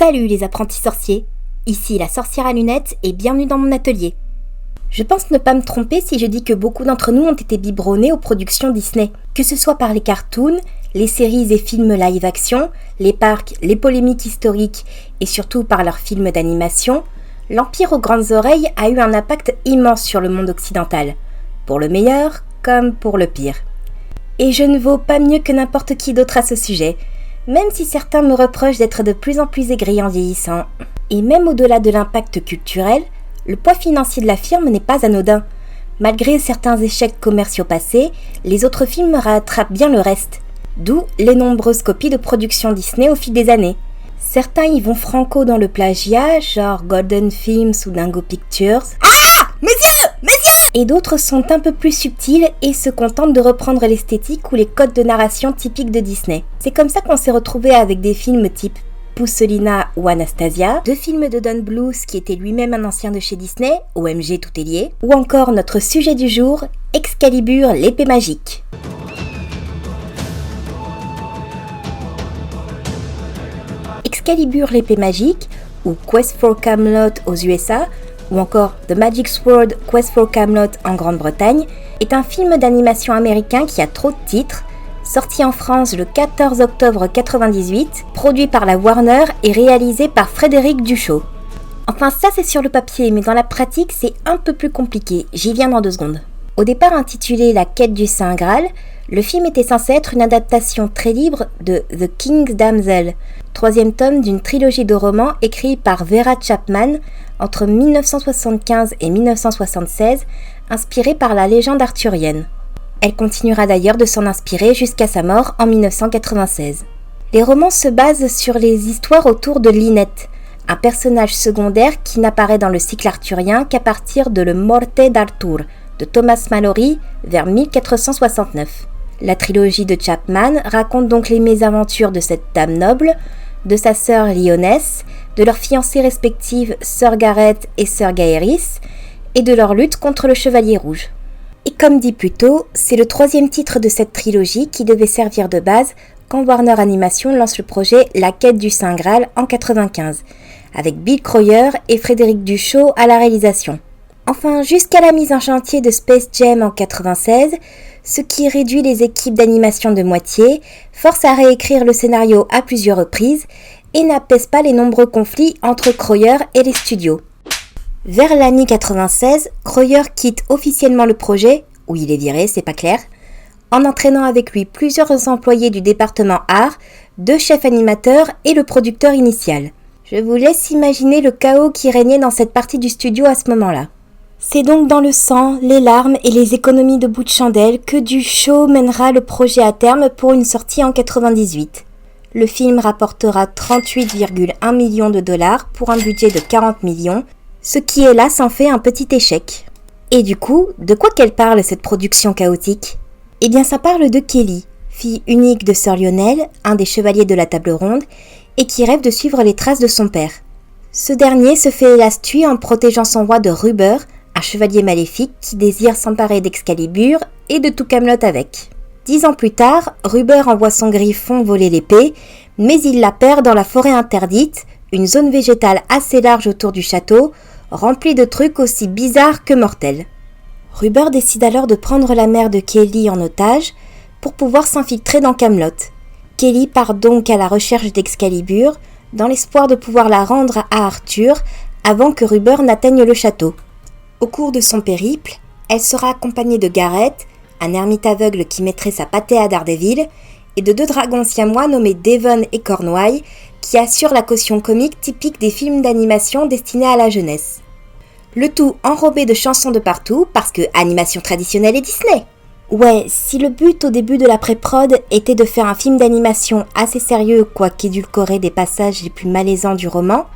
Salut les apprentis sorciers, ici la sorcière à lunettes et bienvenue dans mon atelier. Je pense ne pas me tromper si je dis que beaucoup d'entre nous ont été biberonnés aux productions Disney, que ce soit par les cartoons, les séries et films live-action, les parcs, les polémiques historiques et surtout par leurs films d'animation. L'Empire aux grandes oreilles a eu un impact immense sur le monde occidental, pour le meilleur comme pour le pire. Et je ne vaux pas mieux que n'importe qui d'autre à ce sujet, même si certains me reprochent d'être de plus en plus aigri en vieillissant. Et même au-delà de l'impact culturel, le poids financier de la firme n'est pas anodin. Malgré certains échecs commerciaux passés, les autres films rattrapent bien le reste. D'où les nombreuses copies de productions Disney au fil des années. Certains y vont franco dans le plagiat, genre Golden Films ou Dingo Pictures. Ah! Mes yeux! Et d'autres sont un peu plus subtils et se contentent de reprendre l'esthétique ou les codes de narration typiques de Disney. C'est comme ça qu'on s'est retrouvé avec des films type Pousselina ou Anastasia, deux films de Don Bluth qui était lui-même un ancien de chez Disney, OMG tout est lié, ou encore notre sujet du jour, Excalibur, l'épée magique. Excalibur, l'épée magique, ou Quest for Camelot aux USA, ou encore The Magic Sword Quest for Camelot en Grande-Bretagne, est un film d'animation américain qui a trop de titres, sorti en France le 14 octobre 1998, produit par la Warner et réalisé par Frédéric Duchot. Enfin ça c'est sur le papier, mais dans la pratique c'est un peu plus compliqué, j'y viens dans 2 secondes. Au départ intitulé La quête du Saint Graal, le film était censé être une adaptation très libre de The King's Damsel, 3e tome d'une trilogie de romans écrits par Vera Chapman entre 1975 et 1976, inspirée par la légende arthurienne. Elle continuera d'ailleurs de s'en inspirer jusqu'à sa mort en 1996. Les romans se basent sur les histoires autour de Lynette, un personnage secondaire qui n'apparaît dans le cycle arthurien qu'à partir de Le Morte d'Arthur de Thomas Malory vers 1469. La trilogie de Chapman raconte donc les mésaventures de cette dame noble, de sa sœur Lyonesse, de leurs fiancées respectives Sir Gareth et Sir Gaeris, et de leur lutte contre le Chevalier Rouge. Et comme dit plus tôt, c'est le 3e titre de cette trilogie qui devait servir de base quand Warner Animation lance le projet La quête du Saint Graal en 1995, avec Bill Kroyer et Frédéric Duchot à la réalisation. Enfin, jusqu'à la mise en chantier de Space Jam en 1996, ce qui réduit les équipes d'animation de moitié, force à réécrire le scénario à plusieurs reprises et n'apaise pas les nombreux conflits entre Kroyer et les studios. Vers l'année 96, Kroyer quitte officiellement le projet, où il est viré, c'est pas clair, en entraînant avec lui plusieurs employés du département art, 2 chefs animateurs et le producteur initial. Je vous laisse imaginer le chaos qui régnait dans cette partie du studio à ce moment-là. C'est donc dans le sang, les larmes et les économies de bout de chandelle que Duchot mènera le projet à terme pour une sortie en 98. Le film rapportera 38,1 millions de dollars pour un budget de 40 millions, ce qui hélas en fait un petit échec. Et du coup, de quoi qu'elle parle cette production chaotique ? Eh bien ça parle de Kelly, fille unique de Sir Lionel, un des chevaliers de la table ronde, et qui rêve de suivre les traces de son père. Ce dernier se fait hélas tuer en protégeant son roi de Ruber, un chevalier maléfique qui désire s'emparer d'Excalibur et de tout Camelot avec. 10 ans plus tard, Ruber envoie son griffon voler l'épée, mais il la perd dans la forêt interdite, une zone végétale assez large autour du château, remplie de trucs aussi bizarres que mortels. Ruber décide alors de prendre la mère de Kelly en otage pour pouvoir s'infiltrer dans Camelot. Kelly part donc à la recherche d'Excalibur, dans l'espoir de pouvoir la rendre à Arthur avant que Ruber n'atteigne le château. Au cours de son périple, elle sera accompagnée de Gareth, un ermite aveugle qui mettrait sa pâtée à Daredevil, et de 2 dragons siamois nommés Devon et Cornouailles, qui assurent la caution comique typique des films d'animation destinés à la jeunesse. Le tout enrobé de chansons de partout, parce que animation traditionnelle et Disney. Ouais, si le but au début de la pré-prod était de faire un film d'animation assez sérieux, quoique édulcoré des passages les plus malaisants du roman,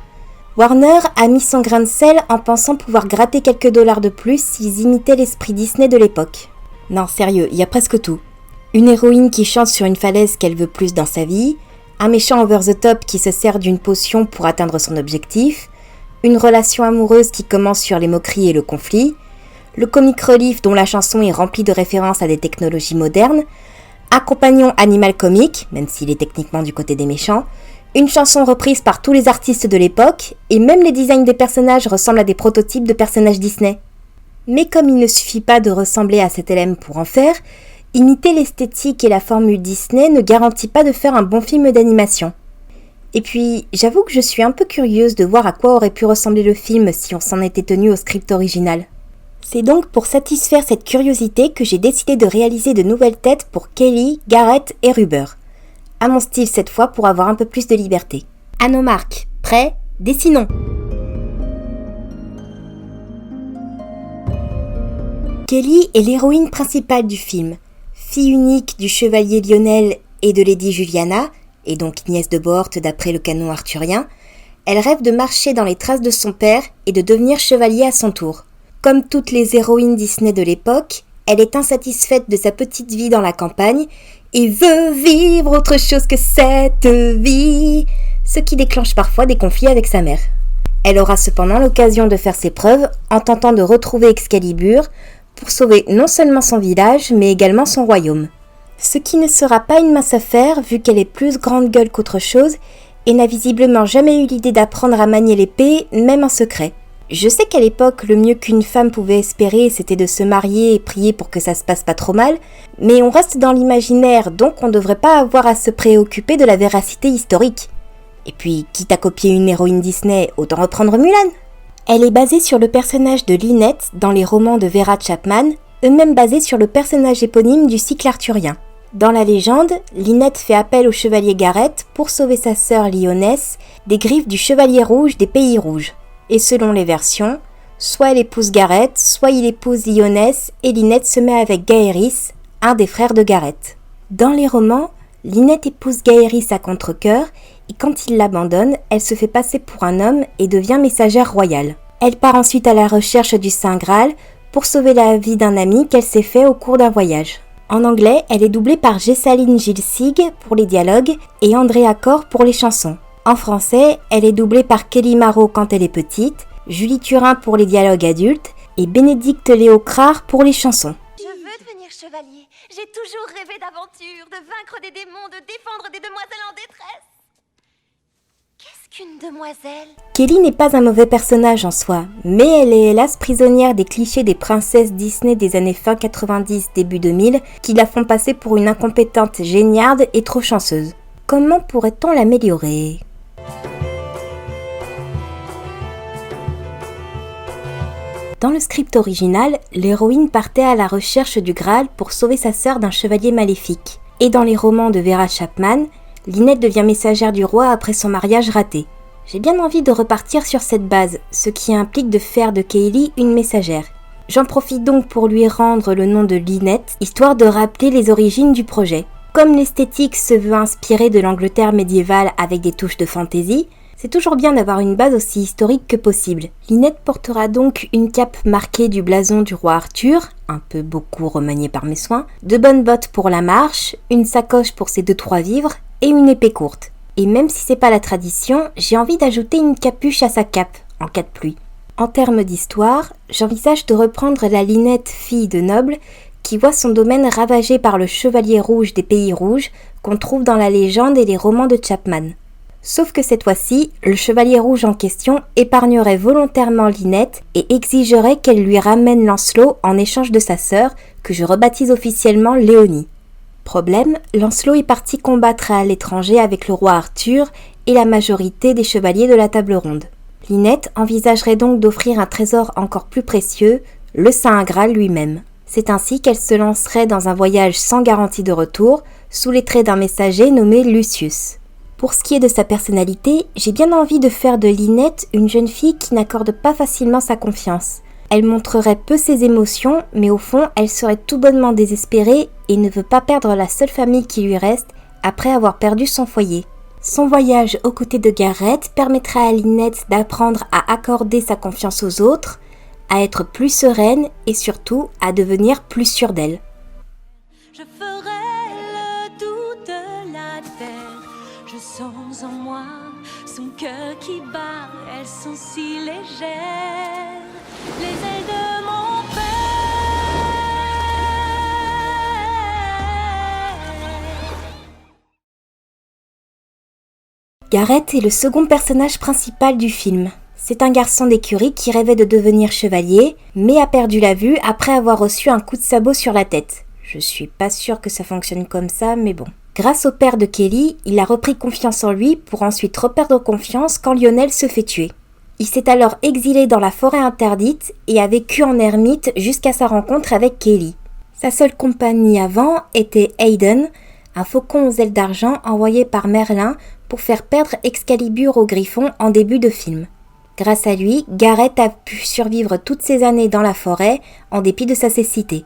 Warner a mis son grain de sel en pensant pouvoir gratter quelques dollars de plus s'ils imitaient l'esprit Disney de l'époque. Non, sérieux, il y a presque tout. Une héroïne qui chante sur une falaise qu'elle veut plus dans sa vie, un méchant over the top qui se sert d'une potion pour atteindre son objectif, une relation amoureuse qui commence sur les moqueries et le conflit, le comic relief dont la chanson est remplie de références à des technologies modernes, un compagnon animal comique, même s'il est techniquement du côté des méchants, Une chanson reprise par tous les artistes de l'époque, et même les designs des personnages ressemblent à des prototypes de personnages Disney. Mais comme il ne suffit pas de ressembler à cet LM pour en faire, imiter l'esthétique et la formule Disney ne garantit pas de faire un bon film d'animation. Et puis, j'avoue que je suis un peu curieuse de voir à quoi aurait pu ressembler le film si on s'en était tenu au script original. C'est donc pour satisfaire cette curiosité que j'ai décidé de réaliser de nouvelles têtes pour Kelly, Garrett et Rubber. À mon style cette fois pour avoir un peu plus de liberté. À nos marques, prêts, dessinons. Kelly est l'héroïne principale du film. Fille unique du chevalier Lionel et de Lady Juliana, et donc nièce de Bohort d'après le canon arthurien, elle rêve de marcher dans les traces de son père et de devenir chevalier à son tour. Comme toutes les héroïnes Disney de l'époque, elle est insatisfaite de sa petite vie dans la campagne et veut vivre autre chose que cette vie, ce qui déclenche parfois des conflits avec sa mère. Elle aura cependant l'occasion de faire ses preuves en tentant de retrouver Excalibur pour sauver non seulement son village, mais également son royaume. Ce qui ne sera pas une mince affaire vu qu'elle est plus grande gueule qu'autre chose et n'a visiblement jamais eu l'idée d'apprendre à manier l'épée, même en secret. Je sais qu'à l'époque, le mieux qu'une femme pouvait espérer, c'était de se marier et prier pour que ça se passe pas trop mal, mais on reste dans l'imaginaire, donc on devrait pas avoir à se préoccuper de la véracité historique. Et puis, quitte à copier une héroïne Disney, autant reprendre Mulan. Elle est basée sur le personnage de Lynette dans les romans de Vera Chapman, eux-mêmes basés sur le personnage éponyme du cycle arthurien. Dans la légende, Lynette fait appel au chevalier Garrett pour sauver sa sœur Lyonesse des griffes du chevalier rouge des Pays Rouges. Et selon les versions, soit elle épouse Garrett, soit il épouse Lyonesse et Lynette se met avec Gaëris, un des frères de Garrett. Dans les romans, Lynette épouse Gaëris à contre-cœur et quand il l'abandonne, elle se fait passer pour un homme et devient messagère royale. Elle part ensuite à la recherche du Saint Graal pour sauver la vie d'un ami qu'elle s'est fait au cours d'un voyage. En anglais, elle est doublée par Jessaline Gilsig pour les dialogues et Andrea Corr pour les chansons. En français, elle est doublée par Kelly Marot quand elle est petite, Julie Turin pour les dialogues adultes et Bénédicte Léocrard pour les chansons. Je veux devenir chevalier. J'ai toujours rêvé d'aventure, de vaincre des démons, de défendre des demoiselles en détresse. Qu'est-ce qu'une demoiselle ? Kelly n'est pas un mauvais personnage en soi, mais elle est hélas prisonnière des clichés des princesses Disney des années fin 90, début 2000, qui la font passer pour une incompétente géniarde et trop chanceuse. Comment pourrait-on l'améliorer ? Dans le script original, l'héroïne partait à la recherche du Graal pour sauver sa sœur d'un chevalier maléfique. Et dans les romans de Vera Chapman, Lynette devient messagère du roi après son mariage raté. J'ai bien envie de repartir sur cette base, ce qui implique de faire de Kelly une messagère. J'en profite donc pour lui rendre le nom de Lynette, histoire de rappeler les origines du projet. Comme l'esthétique se veut inspirée de l'Angleterre médiévale avec des touches de fantaisie, c'est toujours bien d'avoir une base aussi historique que possible. Lynette portera donc une cape marquée du blason du roi Arthur, un peu beaucoup remaniée par mes soins, de bonnes bottes pour la marche, une sacoche pour ses 2-3 vivres et une épée courte. Et même si c'est pas la tradition, j'ai envie d'ajouter une capuche à sa cape, en cas de pluie. En termes d'histoire, j'envisage de reprendre la Lynette fille de noble qui voit son domaine ravagé par le chevalier rouge des Pays Rouges qu'on trouve dans la légende et les romans de Chapman. Sauf que cette fois-ci, le chevalier rouge en question épargnerait volontairement Lynette et exigerait qu'elle lui ramène Lancelot en échange de sa sœur, que je rebaptise officiellement Léonie. Problème, Lancelot est parti combattre à l'étranger avec le roi Arthur et la majorité des chevaliers de la table ronde. Lynette envisagerait donc d'offrir un trésor encore plus précieux, le Saint Graal lui-même. C'est ainsi qu'elle se lancerait dans un voyage sans garantie de retour, sous les traits d'un messager nommé Lucius. Pour ce qui est de sa personnalité, j'ai bien envie de faire de Lynette une jeune fille qui n'accorde pas facilement sa confiance. Elle montrerait peu ses émotions, mais au fond, elle serait tout bonnement désespérée et ne veut pas perdre la seule famille qui lui reste après avoir perdu son foyer. Son voyage aux côtés de Garrett permettra à Lynette d'apprendre à accorder sa confiance aux autres, à être plus sereine et surtout à devenir plus sûre d'elle. Je ferai le tour de la terre. Je sens en moi son cœur qui bat. Elles sont si légères, les ailes de mon père. Gareth est le second personnage principal du film. C'est un garçon d'écurie qui rêvait de devenir chevalier, mais a perdu la vue après avoir reçu un coup de sabot sur la tête. Je suis pas sûre que ça fonctionne comme ça, mais bon. Grâce au père de Kelly, il a repris confiance en lui pour ensuite reperdre confiance quand Lionel se fait tuer. Il s'est alors exilé dans la forêt interdite et a vécu en ermite jusqu'à sa rencontre avec Kelly. Sa seule compagnie avant était Aiden, un faucon aux ailes d'argent envoyé par Merlin pour faire perdre Excalibur au Griffon en début de film. Grâce à lui, Gareth a pu survivre toutes ces années dans la forêt en dépit de sa cécité.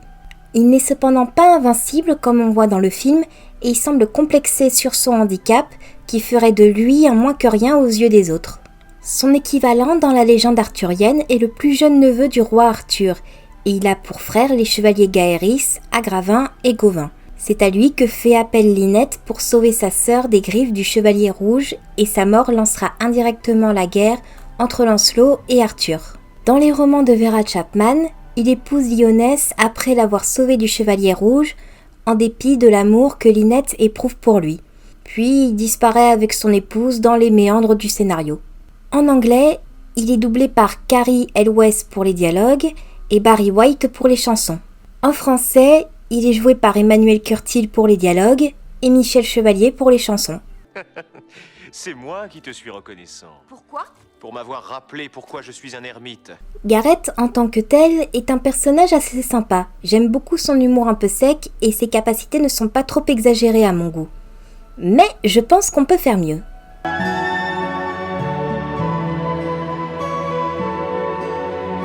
Il n'est cependant pas invincible comme on voit dans le film et il semble complexé sur son handicap qui ferait de lui un moins que rien aux yeux des autres. Son équivalent dans la légende arthurienne est le plus jeune neveu du roi Arthur et il a pour frères les chevaliers Gaërys, Agravin et Gauvin. C'est à lui que fait appel Lynette pour sauver sa sœur des griffes du chevalier rouge et sa mort lancera indirectement la guerre entre Lancelot et Arthur. Dans les romans de Vera Chapman, il épouse Lyonesse après l'avoir sauvée du chevalier rouge, en dépit de l'amour que Lynette éprouve pour lui. Puis il disparaît avec son épouse dans les méandres du scénario. En anglais, il est doublé par Carrie Elwes pour les dialogues et Barry White pour les chansons. En français, il est joué par Emmanuel Curtil pour les dialogues et Michel Chevalier pour les chansons. C'est moi qui te suis reconnaissant. Pourquoi ? Pour m'avoir rappelé pourquoi je suis un ermite. Gareth, en tant que tel, est un personnage assez sympa. J'aime beaucoup son humour un peu sec et ses capacités ne sont pas trop exagérées à mon goût. Mais je pense qu'on peut faire mieux.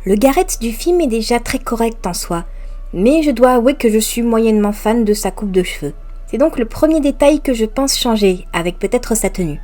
Le Gareth du film est déjà très correct en soi, mais je dois avouer que je suis moyennement fan de sa coupe de cheveux. C'est donc le premier détail que je pense changer, avec peut-être sa tenue.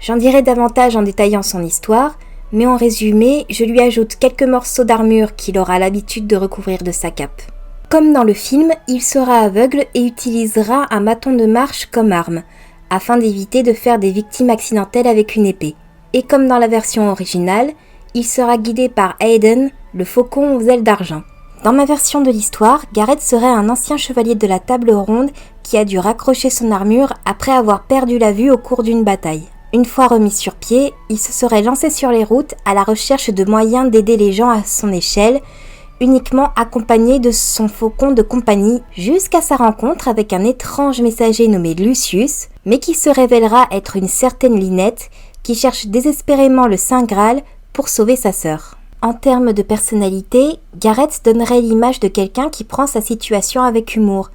J'en dirai davantage en détaillant son histoire, mais en résumé, je lui ajoute quelques morceaux d'armure qu'il aura l'habitude de recouvrir de sa cape. Comme dans le film, il sera aveugle et utilisera un bâton de marche comme arme, afin d'éviter de faire des victimes accidentelles avec une épée. Et comme dans la version originale, il sera guidé par Aiden, le faucon aux ailes d'argent. Dans ma version de l'histoire, Gareth serait un ancien chevalier de la table ronde qui a dû raccrocher son armure après avoir perdu la vue au cours d'une bataille. Une fois remis sur pied, il se serait lancé sur les routes à la recherche de moyens d'aider les gens à son échelle, uniquement accompagné de son faucon de compagnie, jusqu'à sa rencontre avec un étrange messager nommé Lucius, mais qui se révélera être une certaine Lynette qui cherche désespérément le Saint Graal pour sauver sa sœur. En termes de personnalité, Gareth donnerait l'image de quelqu'un qui prend sa situation avec humour,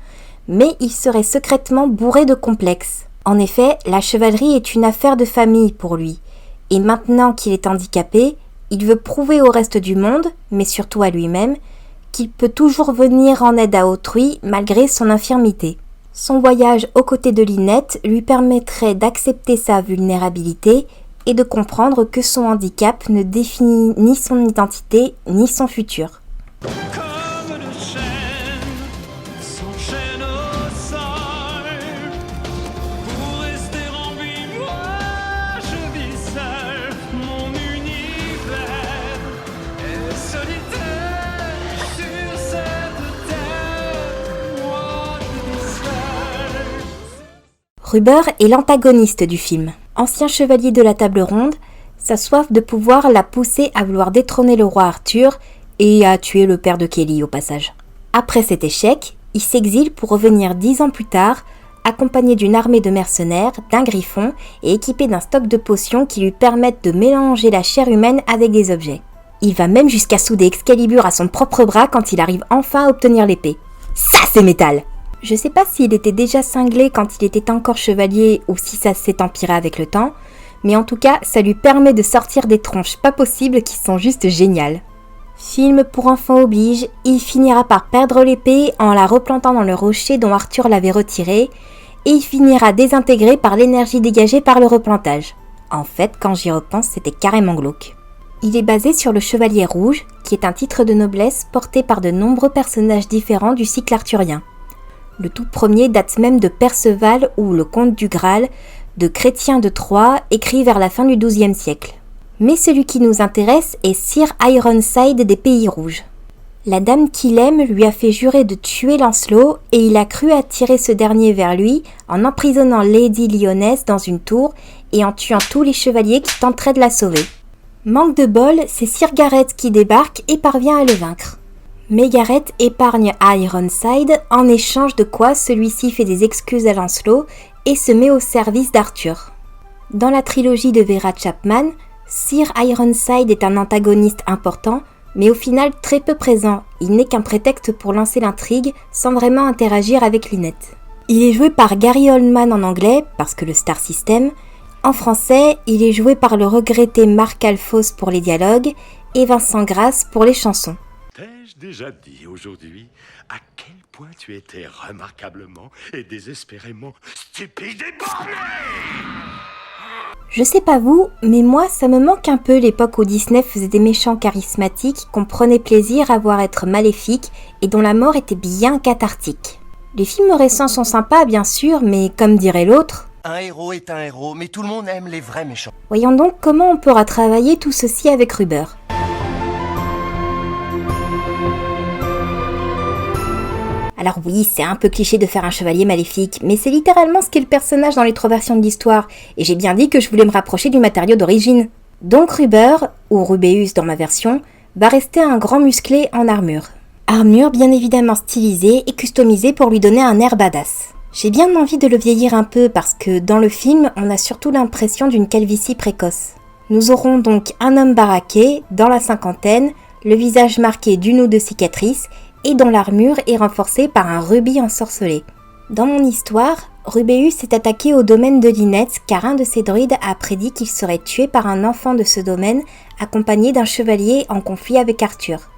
mais il serait secrètement bourré de complexes. En effet, la chevalerie est une affaire de famille pour lui, et maintenant qu'il est handicapé, il veut prouver au reste du monde, mais surtout à lui-même, qu'il peut toujours venir en aide à autrui malgré son infirmité. Son voyage aux côtés de Lynette lui permettrait d'accepter sa vulnérabilité et de comprendre que son handicap ne définit ni son identité ni son futur. Comme le chêne s'enchaîne au sol, pour rester en vie, moi je vis seul. Mon univers est solitaire sur cette terre, moi je vis seul. Rubber est l'antagoniste du film. Ancien chevalier de la table ronde, sa soif de pouvoir l'a poussé à vouloir détrôner le roi Arthur et à tuer le père de Kelly au passage. Après cet échec, il s'exile pour revenir 10 ans plus tard, accompagné d'une armée de mercenaires, d'un griffon et équipé d'un stock de potions qui lui permettent de mélanger la chair humaine avec des objets. Il va même jusqu'à souder Excalibur à son propre bras quand il arrive enfin à obtenir l'épée. Ça c'est métal! Je sais pas s'il était déjà cinglé quand il était encore chevalier ou si ça s'est empiré avec le temps, mais en tout cas, ça lui permet de sortir des tronches pas possibles qui sont juste géniales. Film pour enfants oblige, il finira par perdre l'épée en la replantant dans le rocher dont Arthur l'avait retirée, et il finira désintégré par l'énergie dégagée par le replantage. En fait, quand j'y repense, c'était carrément glauque. Il est basé sur le Chevalier Rouge, qui est un titre de noblesse porté par de nombreux personnages différents du cycle arthurien. Le tout premier date même de Perceval ou le Comte du Graal, de Chrétien de Troyes, écrit vers la fin du XIIe siècle. Mais celui qui nous intéresse est Sir Ironside des Pays Rouges. La dame qu'il aime lui a fait jurer de tuer Lancelot et il a cru attirer ce dernier vers lui en emprisonnant Lady Lyonesse dans une tour et en tuant tous les chevaliers qui tenteraient de la sauver. Manque de bol, c'est Sir Gareth qui débarque et parvient à le vaincre. Mais Gareth épargne Ironside, en échange de quoi celui-ci fait des excuses à Lancelot et se met au service d'Arthur. Dans la trilogie de Vera Chapman, Sir Ironside est un antagoniste important, mais au final très peu présent. Il n'est qu'un prétexte pour lancer l'intrigue sans vraiment interagir avec Lynette. Il est joué par Gary Oldman en anglais, parce que le Star System. En français, il est joué par le regretté Marc Alphos pour les dialogues et Vincent Grasse pour les chansons. T'ai-je déjà dit aujourd'hui à quel point tu étais remarquablement et désespérément stupide et borné? Je sais pas vous, mais moi ça me manque un peu l'époque où Disney faisait des méchants charismatiques qu'on prenait plaisir à voir être maléfiques et dont la mort était bien cathartique. Les films récents sont sympas bien sûr, mais comme dirait l'autre, un héros est un héros, mais tout le monde aime les vrais méchants. Voyons donc comment on pourra travailler tout ceci avec Ruber. Alors oui, c'est un peu cliché de faire un chevalier maléfique, mais c'est littéralement ce qu'est le personnage dans les 3 versions de l'histoire, et j'ai bien dit que je voulais me rapprocher du matériau d'origine. Donc Ruber, ou Rubeus dans ma version, va rester un grand musclé en armure. Armure bien évidemment stylisée et customisée pour lui donner un air badass. J'ai bien envie de le vieillir un peu parce que dans le film, on a surtout l'impression d'une calvitie précoce. Nous aurons donc un homme baraqué, dans la cinquantaine, le visage marqué d'une ou deux cicatrices, et dont l'armure est renforcée par un rubis ensorcelé. Dans mon histoire, Rubeus s'est attaqué au domaine de Lynette car un de ses druides a prédit qu'il serait tué par un enfant de ce domaine accompagné d'un chevalier en conflit avec Arthur.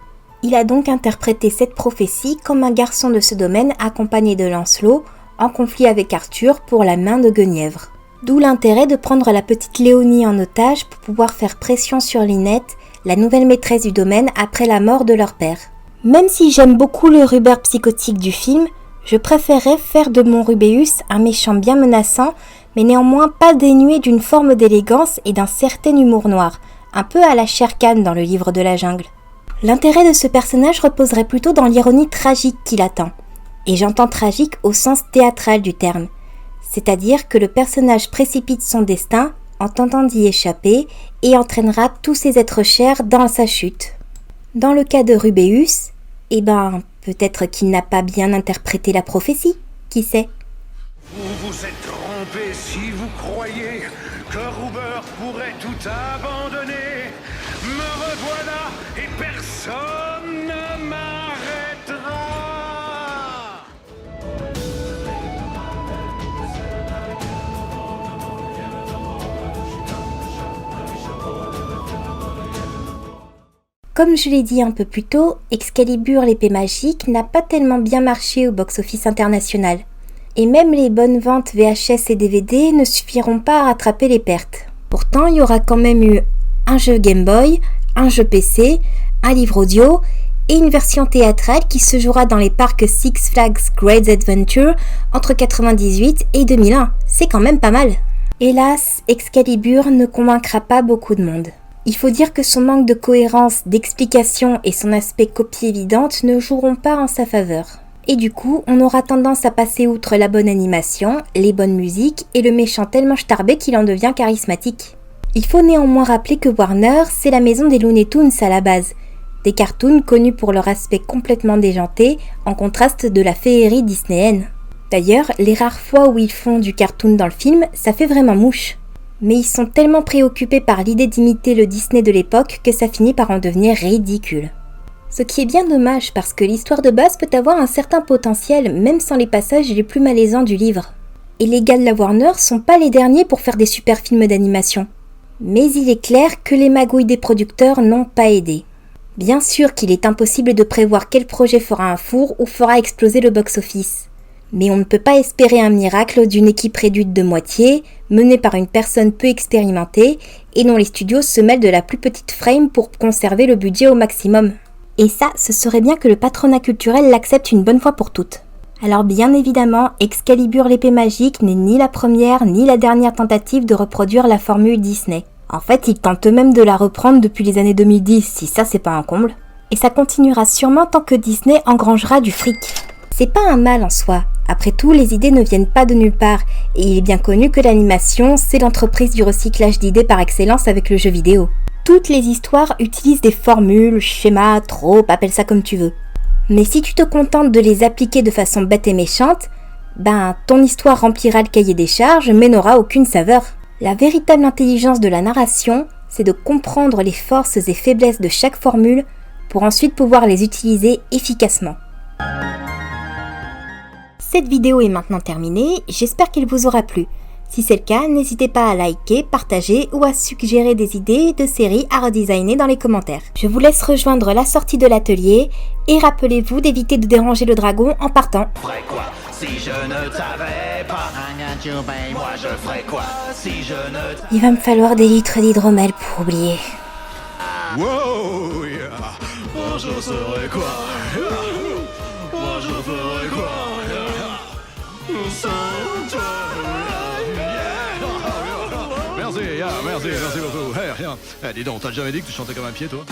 Il a donc interprété cette prophétie comme un garçon de ce domaine accompagné de Lancelot en conflit avec Arthur pour la main de Guenièvre. D'où l'intérêt de prendre la petite Léonie en otage pour pouvoir faire pression sur Lynette, la nouvelle maîtresse du domaine après la mort de leur père. Même si j'aime beaucoup le Ruber psychotique du film, je préférerais faire de mon Rubeus un méchant bien menaçant, mais néanmoins pas dénué d'une forme d'élégance et d'un certain humour noir, un peu à la Shere Khan dans le livre de la jungle. L'intérêt de ce personnage reposerait plutôt dans l'ironie tragique qui l'attend. Et j'entends tragique au sens théâtral du terme. C'est-à-dire que le personnage précipite son destin en tentant d'y échapper et entraînera tous ses êtres chers dans sa chute. Dans le cas de Rubeus, peut-être qu'il n'a pas bien interprété la prophétie, qui sait? Vous vous êtes trompé si vous croyez que Ruber pourrait tout abandonner. Me revoilà et personne ne m'arrêtera. Comme je l'ai dit un peu plus tôt, Excalibur l'épée magique n'a pas tellement bien marché au box-office international. Et même les bonnes ventes VHS et DVD ne suffiront pas à rattraper les pertes. Pourtant, il y aura quand même eu un jeu Game Boy, un jeu PC, un livre audio et une version théâtrale qui se jouera dans les parcs Six Flags Great Adventure entre 1998 et 2001. C'est quand même pas mal. Hélas, Excalibur ne convaincra pas beaucoup de monde. Il faut dire que son manque de cohérence, d'explication et son aspect copie évidente ne joueront pas en sa faveur. Et du coup, on aura tendance à passer outre la bonne animation, les bonnes musiques et le méchant tellement starbé qu'il en devient charismatique. Il faut néanmoins rappeler que Warner, c'est la maison des Looney Tunes à la base. Des cartoons connus pour leur aspect complètement déjanté, en contraste de la féerie disneyenne. D'ailleurs, les rares fois où ils font du cartoon dans le film, ça fait vraiment mouche. Mais ils sont tellement préoccupés par l'idée d'imiter le Disney de l'époque que ça finit par en devenir ridicule. Ce qui est bien dommage parce que l'histoire de base peut avoir un certain potentiel même sans les passages les plus malaisants du livre. Et les gars de la Warner sont pas les derniers pour faire des super films d'animation. Mais il est clair que les magouilles des producteurs n'ont pas aidé. Bien sûr qu'il est impossible de prévoir quel projet fera un four ou fera exploser le box-office. Mais on ne peut pas espérer un miracle d'une équipe réduite de moitié, menée par une personne peu expérimentée, et dont les studios se mêlent de la plus petite frame pour conserver le budget au maximum. Et ça, ce serait bien que le patronat culturel l'accepte une bonne fois pour toutes. Alors bien évidemment, Excalibur l'épée magique n'est ni la première ni la dernière tentative de reproduire la formule Disney. En fait, ils tentent eux-mêmes de la reprendre depuis les années 2010, si ça c'est pas un comble. Et ça continuera sûrement tant que Disney engrangera du fric. C'est pas un mal en soi. Après tout, les idées ne viennent pas de nulle part, et il est bien connu que l'animation, c'est l'entreprise du recyclage d'idées par excellence avec le jeu vidéo. Toutes les histoires utilisent des formules, schémas, tropes, appelle ça comme tu veux. Mais si tu te contentes de les appliquer de façon bête et méchante, ton histoire remplira le cahier des charges mais n'aura aucune saveur. La véritable intelligence de la narration, c'est de comprendre les forces et faiblesses de chaque formule pour ensuite pouvoir les utiliser efficacement. Cette vidéo est maintenant terminée, j'espère qu'elle vous aura plu. Si c'est le cas, n'hésitez pas à liker, partager ou à suggérer des idées de séries à redesigner dans les commentaires. Je vous laisse rejoindre la sortie de l'atelier et rappelez-vous d'éviter de déranger le dragon en partant. Ferais quoi si je ne t'avais pas? Moi je ferais quoi si je ne Il va me falloir des litres d'hydromel pour oublier. Wow, yeah. Moi je serais quoi? Moi je ferais quoi? Sans toi. Merci beaucoup. Hey, rien. Dis donc, t'as jamais dit que tu chantais comme un pied, toi?